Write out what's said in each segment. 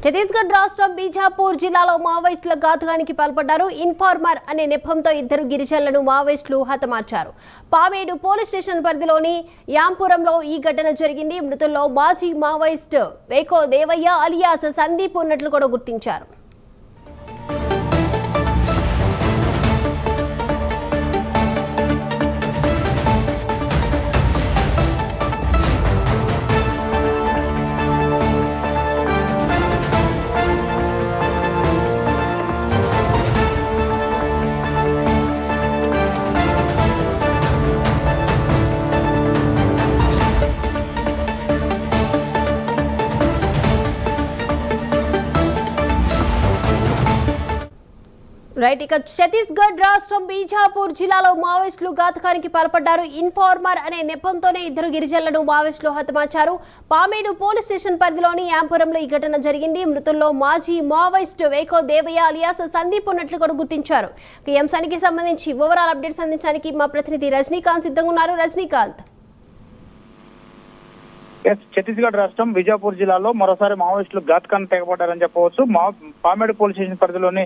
ఛత్తీస్గఢ్ రాష్ట్రం బీజాపూర్ జిల్లాలో మావోయిస్టుల ఘాతుకానికి పాల్పడ్డారు. ఇన్ఫార్మర్ అనే నెపంతో ఇద్దరు గిరిజనులను మావోయిస్టులు హతమార్చారు. పామేడు పోలీస్ స్టేషన్ పరిధిలోని యాంపురంలో ఈ ఘటన జరిగింది. మృతుల్లో మాజీ మావోయిస్ట్ వేకో దేవయ్య అలియాస్ సందీప్ ఉన్నట్లు కూడా గుర్తించారు. రైట్, ఇక ఛత్తీస్గఢ్ రాష్ట్రం బీజాపూర్ జిల్లాలో మావోయిస్టులు ఘాతుకానికి పాల్పడ్డారు. ఇన్ఫార్మర్ అనే నెపంతోనే ఇద్దరు గిరిజనులను మావోయిస్టులు హతమార్చారు. పామేడు పోలీస్ స్టేషన్ పరిధిలోని యాంపురంలో ఈ ఘటన జరిగింది. మృతుల్లో మాజీ మావోయిస్ట్ వేకో దేవయ్య అలియాస్ సందీప్ ఉన్నట్లు కూడా గుర్తించారు. ఈ అంశానికి సంబంధించి ఓవరాల్ అప్డేట్స్ అందించడానికి మా ప్రతినిధి రజనీకాంత్ సిద్ధంగా ఉన్నారు. రజనీకాంత్, ఛత్తీస్గఢ్ రాష్ట్రం బీజాపూర్ జిల్లాలో మరోసారి మావోయిస్టులు ఘాతుకాన్ని తెగపడ్డారని చెప్పవచ్చు. పామేడు పోలీస్ స్టేషన్ పరిధిలోని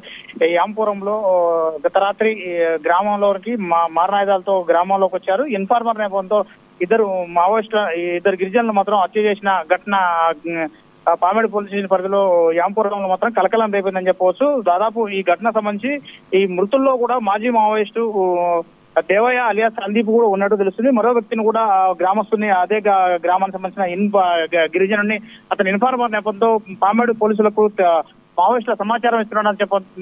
యాంపురంలో గత రాత్రి గ్రామంలోకి మారణాయుధాలతో గ్రామంలోకి వచ్చారు. ఇన్ఫార్మర్ నేపథ్యంతో ఇద్దరు గిరిజనులు మాత్రం హత్య చేసిన ఘటన పామేడు పోలీస్ స్టేషన్ పరిధిలో యాంపురంలో మాత్రం కలకలం రేపిందని చెప్పవచ్చు. దాదాపు ఈ ఘటన సంబంధించి ఈ మృతుల్లో కూడా మాజీ మావోయిస్టు దేవయ్య అలియాస్ సందీప్ కూడా ఉన్నట్టు తెలుస్తుంది. మరో వ్యక్తిని కూడా గ్రామస్తుని అదే గ్రామానికి సంబంధించిన గిరిజనుని అతని ఇన్ఫార్మర్ నేపథ్యంతో పామేడు పోలీసులకు మావోయిస్టుల సమాచారం ఇస్తున్న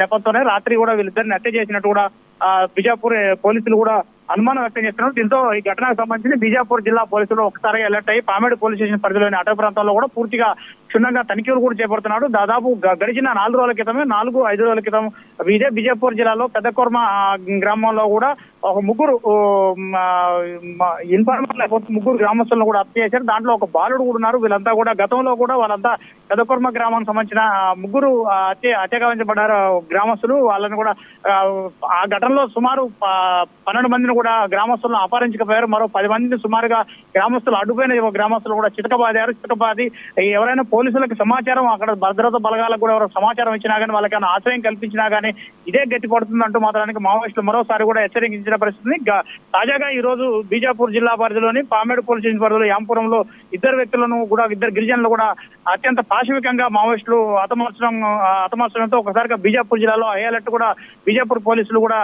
నేపథ్యంతోనే రాత్రి కూడా వీళ్ళిద్దరిని హత్య చేసినట్టు కూడా బీజాపూర్ పోలీసులు కూడా అనుమానం వ్యక్తం చేస్తున్నారు. దీంతో ఈ ఘటనకు సంబంధించి బీజాపూర్ జిల్లా పోలీసులు ఒకసారిగా అలర్ట్ అయ్యి పామేడు పోలీస్ స్టేషన్ పరిధిలోని అటవీ ప్రాంతాల్లో కూడా పూర్తిగా క్షుణ్ణంగా తనిఖీలు కూడా చేపడుతున్నాడు. దాదాపు గడిచిన 4 రోజుల క్రితమే 4-5 రోజుల క్రితం ఇదే బీజాపూర్ జిల్లాలో పెద్దకొర్మ గ్రామంలో కూడా ఒక ముగ్గురు ఇన్ఫార్మర్ల ముగ్గురు గ్రామస్తులను కూడా హత్య చేశారు. దాంట్లో ఒక బాలుడు కూడా ఉన్నారు. వీళ్ళంతా కూడా గతంలో కూడా వాళ్ళంతా పెద్దకొర్మ గ్రామానికి సంబంధించిన ముగ్గురు హత్యగావించబడ్డారు గ్రామస్తులు. వాళ్ళని కూడా ఆ ఘటనలో సుమారు 12 మందిని కూడా గ్రామస్తులను అపహరించకపోయారు. మరో 10 మందిని సుమారుగా గ్రామస్తులు అడ్డుపోయిన గ్రామస్తులు కూడా చితకబాది ఎవరైనా పోలీసులకు సమాచారం అక్కడ భద్రతా బలగాలకు కూడా ఎవరైనా సమాచారం ఇచ్చినా కానీ వాళ్ళకైనా ఆశ్రయం కల్పించినా కానీ ఇదే గట్టి పడుతుందంటూ మాత్రానికి మావోయిస్టులు మరోసారి కూడా హెచ్చరించిన పరిస్థితి. తాజాగా ఈ రోజు బీజాపూర్ జిల్లా పరిధిలోని పామేడు పోలీస్ స్టేషన్ పరిధిలో యాంపురంలో ఇద్దరు గిరిజనులు కూడా అత్యంత పాశవికంగా మావోయిస్టులు హతమార్చడంతో ఒకసారిగా బీజాపూర్ జిల్లాలో హై అలర్ట్ కూడా బీజాపూర్ పోలీసులు కూడా